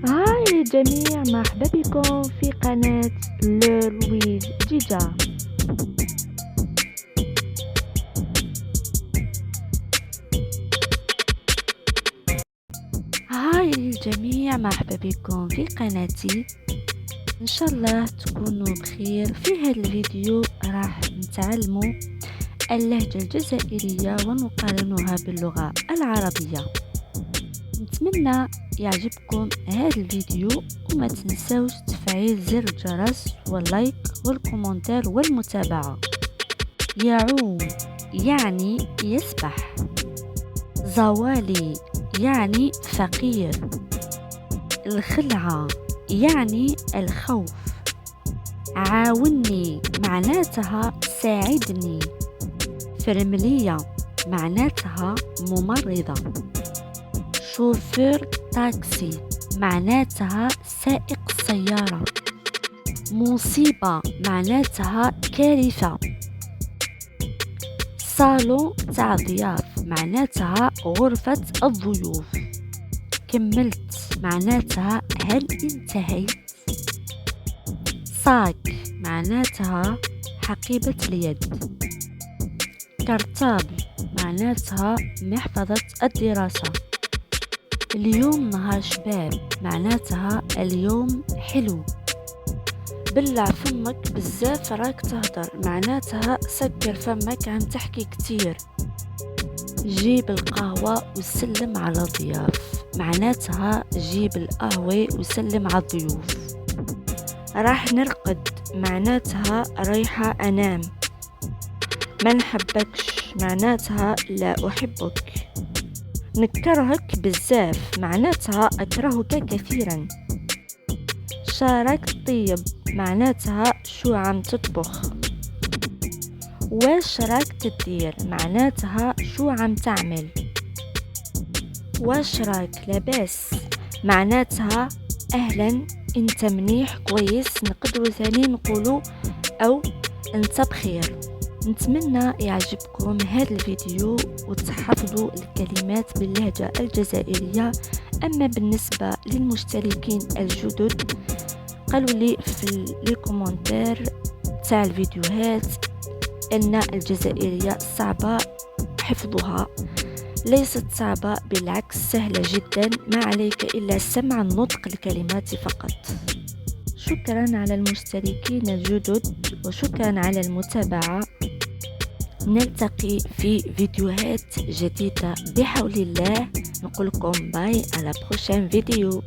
هاي الجميع، مرحبا بكم في قناة لويز جيجا. هاي الجميع، مرحبا بكم في قناتي. ان شاء الله تكونوا بخير. في هذا الفيديو راح نتعلموا اللهجة الجزائرية ونقارنها باللغة العربية. نتمنى يعجبكم هذا الفيديو، وما تنسوش تفعيل زر الجرس واللايك والكومنتار والمتابعة. يعوم يعني يسبح. زوالي يعني فقير. الخلعة يعني الخوف. عاوني معناتها ساعدني. فرملية معناتها ممرضة. شوفير تاكسي معناتها سائق السيارة. مصيبة معناتها كارثة. صالون تاع ضياف معناتها غرفة الضيوف. كملت معناتها هل انتهيت. صاك معناتها حقيبة اليد. كرتاب معناتها محفظة الدراسة. اليوم نهار شباب معناتها اليوم حلو. بلع فمك بزاف راك تهدر معناتها سكر فمك عم تحكي كتير. جيب القهوة وسلم على الضياف معناتها جيب القهوة وسلم على الضيوف. راح نرقد معناتها رايحة أنام. ما نحبكش معناتها لا أحبك. نكرهك بزاف معناتها أكرهك كثيرا. شاركت طيب معناتها شو عم تطبخ. واش راك تدير معناتها شو عم تعمل. واش راك لاباس معناتها أهلا انت منيح كويس. نقدروا ثاني نقولوا أو انت بخير. نتمنى يعجبكم هذا الفيديو وتحفظوا الكلمات باللهجة الجزائرية. أما بالنسبة للمشتركين الجدد قالوا لي في الكومنتار تاع الفيديوهات أن الجزائرية صعبة حفظها. ليست صعبة، بالعكس سهلة جدا. ما عليك إلا سمع نطق الكلمات فقط. شكرا على المشتركين الجدد وشكرا على المتابعة. نلتقي في فيديوهات جديدة بحول الله. نقول لكم باي على بروشين فيديو.